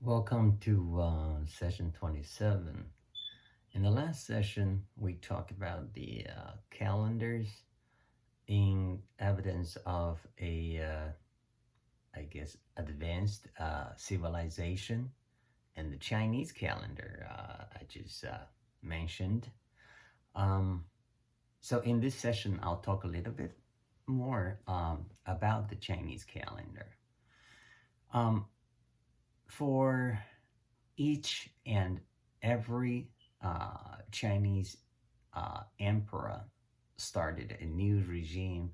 Welcome to session 27. In the last session, we talked about the calendars in evidence of I guess, advanced civilization, and the Chinese calendar I just mentioned. Um, so, in this session, I'll talk a little bit more about the Chinese calendar. Um, for each and every Chinese emperor started a new regime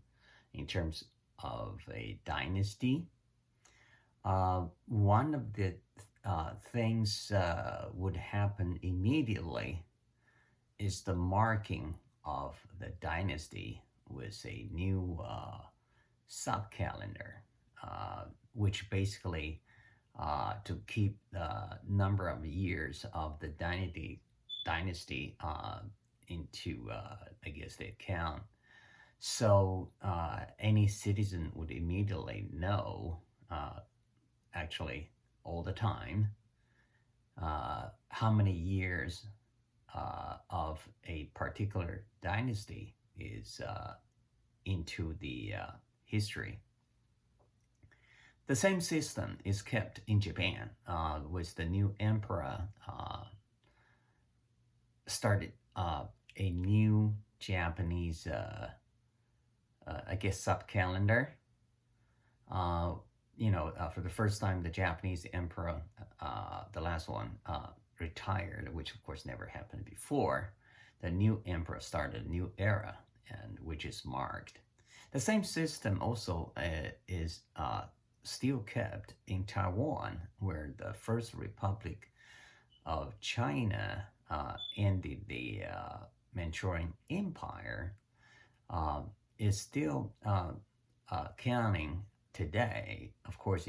in terms of a dynasty. One of the things would happen immediately is the marking of the dynasty with a new sub calendar, which basically to keep the number of years of the dynasty into, I guess, the account. So any citizen would immediately know, actually, all the time, how many years of a particular dynasty is into the history. The same system is kept in Japan with the new emperor started a new Japanese, I guess, sub calendar. For the first time, the Japanese emperor, the last one, retired, which of course never happened before. The new emperor started a new era, and which is marked. The same system also is still kept in Taiwan, where the First Republic of China ended the Manchurian Empire, uh, is still counting today. Of course,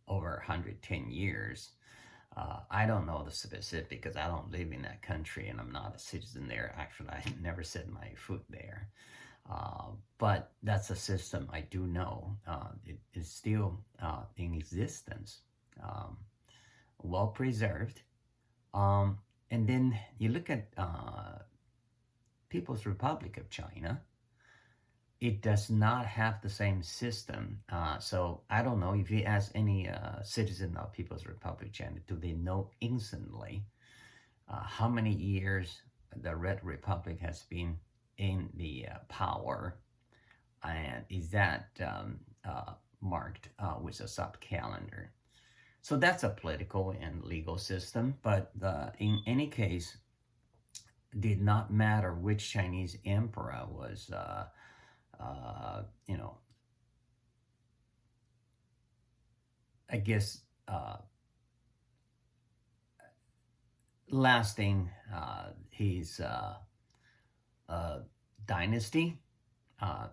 over 110 years. I don't know the specific because I don't live in that country and I'm not a citizen there. Actually, I never set my foot there. But that's a system I do know. It is still in existence, well preserved. And then you look at People's Republic of China. It does not have the same system. So I don't know if you ask any citizen of People's Republic of China, do they know instantly how many years the Red Republic has been in the power, and is that marked with a sub calendar? So that's a political and legal system, but in any case, did not matter which Chinese emperor was, I guess, lasting his dynasty.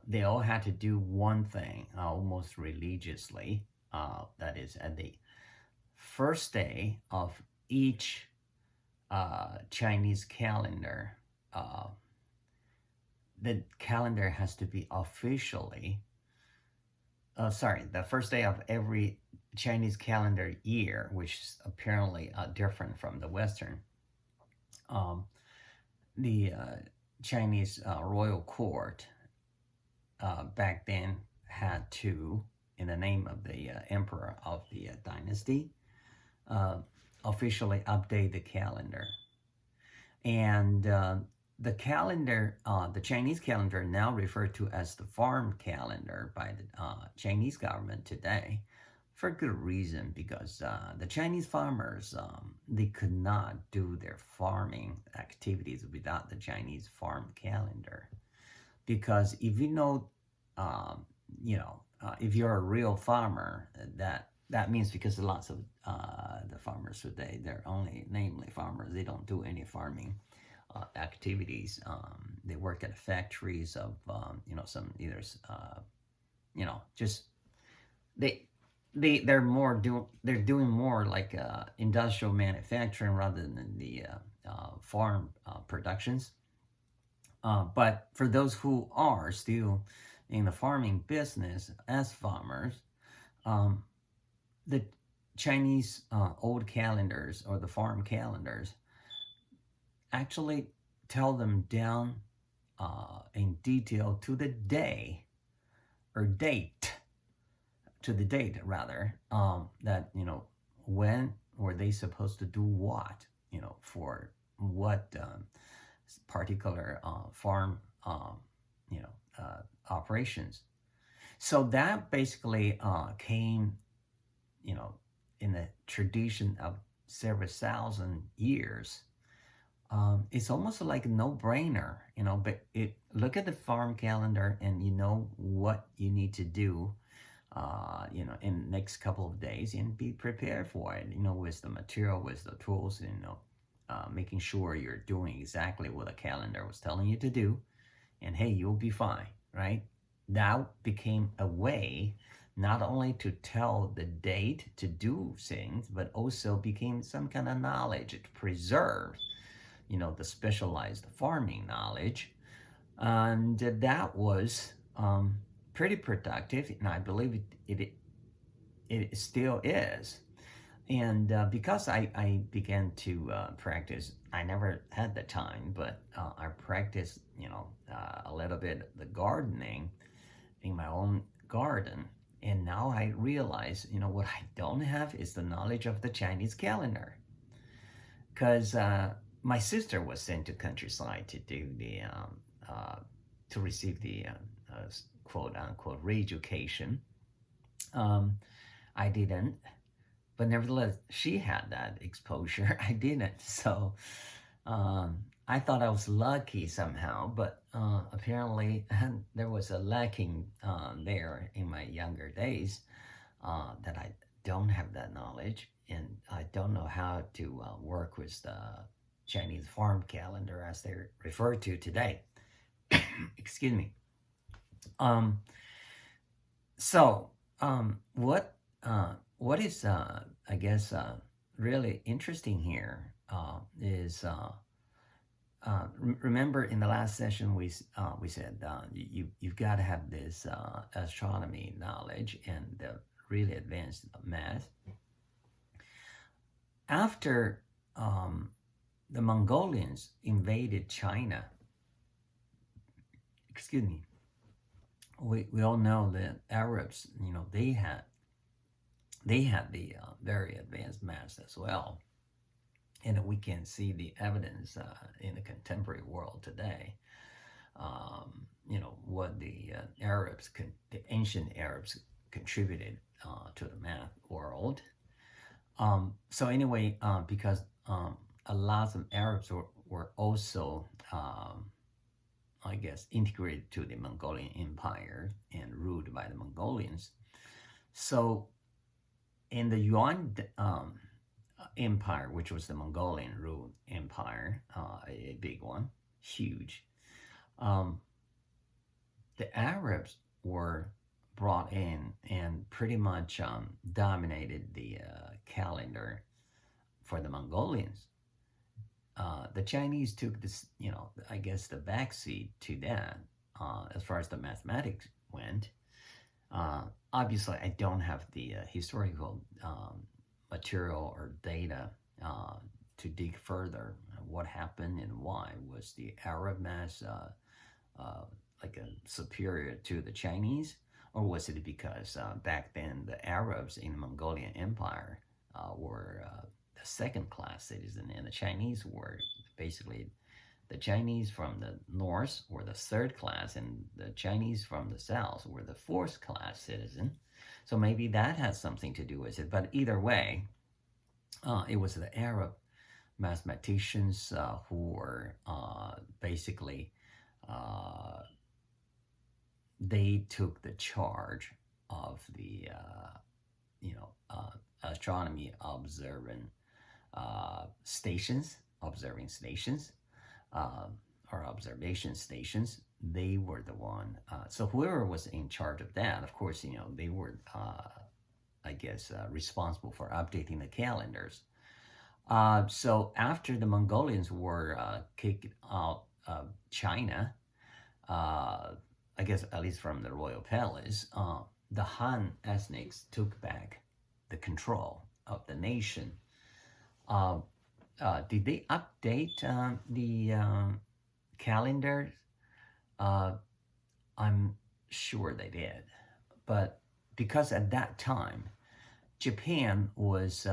They all had to do one thing almost religiously. That is, at the first day of each Chinese calendar, the calendar has to be officially, the first day of every Chinese calendar year, which is apparently different from the Western. The Chinese royal court back then had to, in the name of the emperor of the dynasty, officially update the calendar. And the calendar, the Chinese calendar, now referred to as the farm calendar by the Chinese government today, for good reason, because the Chinese farmers, they could not do their farming activities without the Chinese farm calendar. Because if if you're a real farmer, that means, because lots of the farmers today, they're only namely farmers. They don't do any farming activities. They work at factories of some either just they they're doing more like industrial manufacturing rather than the farm productions. But for those who are still in the farming business as farmers, um, the Chinese old calendars or the farm calendars actually tell them down in detail to the day or date, to the date rather, that, when were they supposed to do what, for what particular farm, operations. So that basically came, you know, in a tradition of several thousand years. It's almost like a no-brainer, but look at the farm calendar and you know what you need to do, in the next couple of days and be prepared for it, with the material, with the tools, making sure you're doing exactly what the calendar was telling you to do. And hey, you'll be fine, right? That became a way not only to tell the date to do things, but also became some kind of knowledge to preserve, the specialized farming knowledge. And that was pretty productive, and I believe it still is. And because I began to practice, I never had the time, but I practiced, a little bit the gardening in my own garden. And now I realize, what I don't have is the knowledge of the Chinese calendar. Because my sister was sent to countryside to do to receive the quote unquote re-education. I didn't, but nevertheless, she had that exposure. I didn't. So I thought I was lucky somehow, but apparently there was a lacking there in my younger days, that I don't have that knowledge, and I don't know how to work with the Chinese farm calendar as they're referred to today. Excuse me. Um, so what is I guess really interesting here is remember in the last session we said you've got to have this astronomy knowledge and really advanced math. After the Mongolians invaded China, excuse me, we all know that Arabs, they had the very advanced maths as well. And we can see the evidence in the contemporary world today. What the the ancient Arabs contributed to the math world. So anyway, because a lot of Arabs were also, I guess, integrated to the Mongolian Empire and ruled by the Mongolians. So in the Yuan Empire, which was the Mongolian ruled empire, a big one, huge, the Arabs were brought in and pretty much dominated the calendar for the Mongolians. The Chinese took this, I guess, the backseat to that as far as the mathematics went. Obviously, I don't have the historical material or data to dig further. What happened and why? Was the Arab math like a superior to the Chinese, or was it because back then the Arabs in the Mongolian Empire were the second-class citizen, and the Chinese were basically the Chinese from the north were the third class, and the Chinese from the south were the fourth class citizen. So maybe that has something to do with it. But either way, it was the Arab mathematicians who were basically, they took the charge of the, astronomy observing stations, or observation stations. They were the one. So whoever was in charge of that, of course, they were, I guess, responsible for updating the calendars. So after the Mongolians were kicked out of China, I guess at least from the royal palace, the Han ethnics took back the control. of the nation. Uh, did they update the calendar? Uh, I'm sure they did, but because at that time Japan was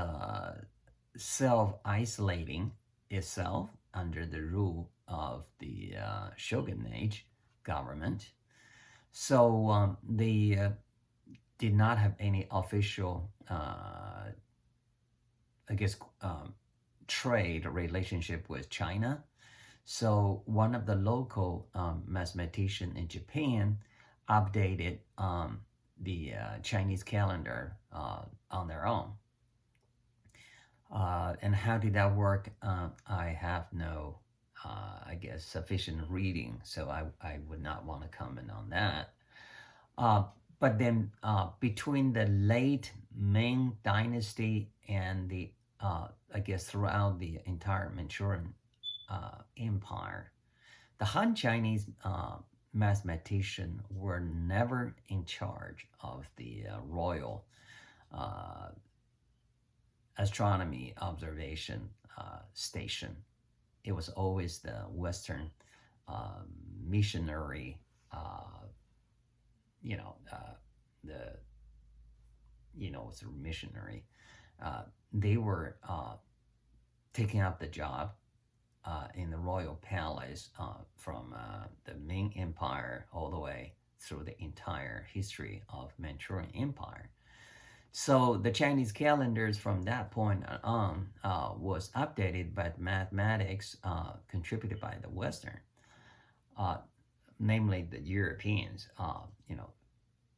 self-isolating itself under the rule of the shogunate government, so they did not have any official, I guess, trade relationship with China. So one of the local mathematician in Japan updated the Chinese calendar on their own. And how did that work? I have no, I guess, sufficient reading, so I would not want to comment on that. Uh, but then between the late Ming Dynasty and the, I guess, throughout the entire Manchurian Empire, the Han Chinese mathematicians were never in charge of the royal astronomy observation station. It was always the Western missionary, you know, the, it's a missionary. They were taking up the job in the royal palace from the Ming Empire all the way through the entire history of Manchurian Empire. So the Chinese calendars from that point on was updated by mathematics contributed by the Western, namely the Europeans.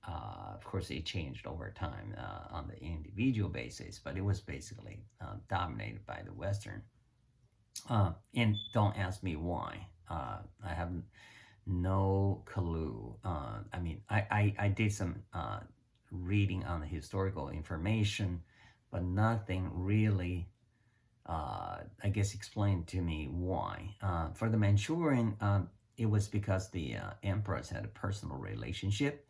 Of course, it changed over time on the individual basis, but it was basically dominated by the Western. And don't ask me why. I have no clue. I did some reading on the historical information, but nothing really, I guess, explained to me why. For the Manchurian, it was because the emperors had a personal relationship.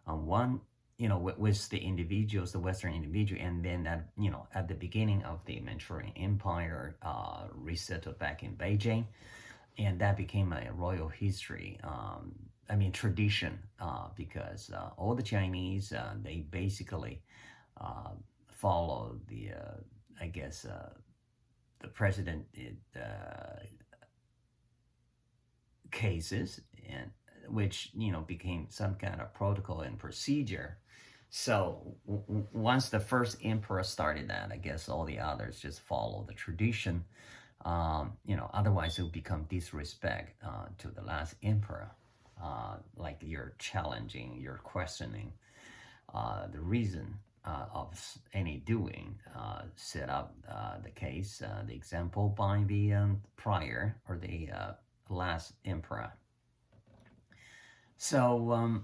One, with the individuals, the Western individual, and then at the beginning of the Manchurian Empire, resettled back in Beijing, and that became a royal history. Tradition, because all the Chinese, they basically follow the, I guess, the president cases, and which became some kind of protocol and procedure. So once the first emperor started that, I guess all the others just follow the tradition. Otherwise it would become disrespect to the last emperor. Like you're challenging, you're questioning the reason of any doing. Set up the case, the example by the prior or the last emperor. So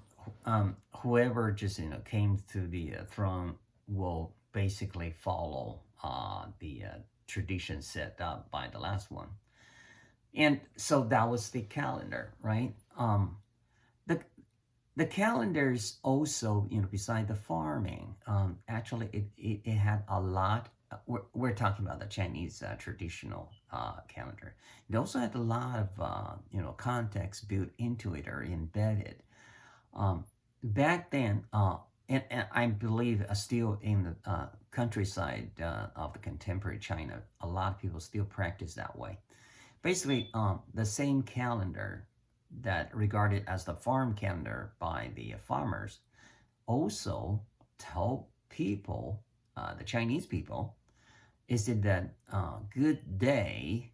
whoever just came to the throne will basically follow the tradition set up by the last one, and so that was the calendar, right? The calendars also, beside the farming, actually it had a lot. We're talking about the Chinese traditional calendar. It also had a lot of context built into it or embedded. Back then, and I believe still in the countryside of the contemporary China, a lot of people still practice that way. Basically, the same calendar that regarded as the farm calendar by the farmers also tell people, the Chinese people, is it that good day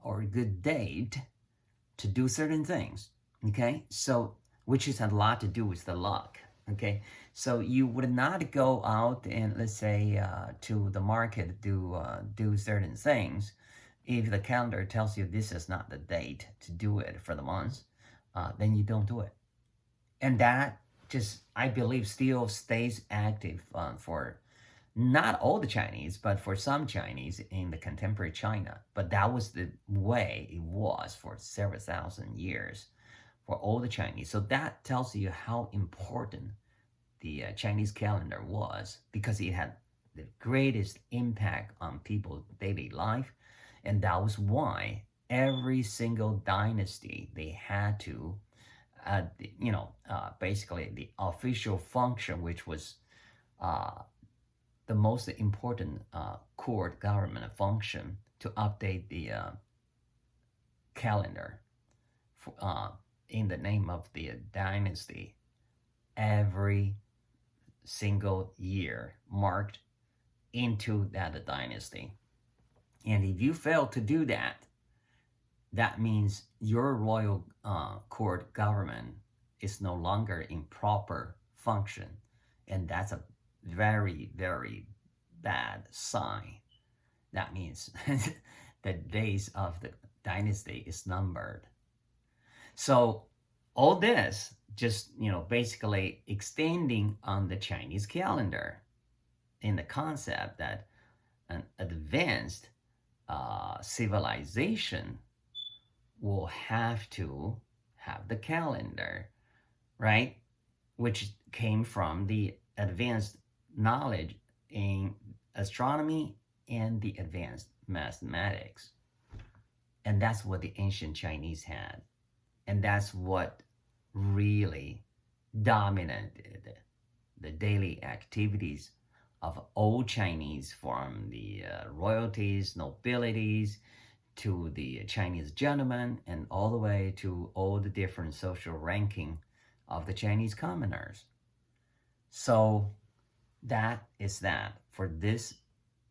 or good date to do certain things, okay? So, which has a lot to do with the luck, okay? So you would not go out and, let's say, to the market do certain things if the calendar tells you this is not the date to do it for the month. Then you don't do it. And that just, I believe, still stays active for not all the Chinese, but for some Chinese in the contemporary China. But that was the way it was for several thousand years for all the Chinese. So that tells you how important the Chinese calendar was, because it had the greatest impact on people's daily life. And that was why every single dynasty they had to, basically the official function, which was uh, the most important court government function to update the calendar uh, in the name of the dynasty every single year marked into that dynasty. And if you fail to do that, that means your royal court government is no longer in proper function. And that's a very, very bad sign. That means the days of the dynasty is numbered. So all this just, basically extending on the Chinese calendar in the concept that an advanced civilization will have to have the calendar, right? Which came from the advanced knowledge in astronomy and the advanced mathematics. And that's what the ancient Chinese had. And that's what really dominated the daily activities of old Chinese, from the royalties, nobilities, to the Chinese gentlemen, and all the way to all the different social ranking of the Chinese commoners. So that is that for this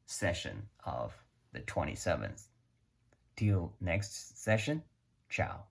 session of the 27th. Till next session, ciao.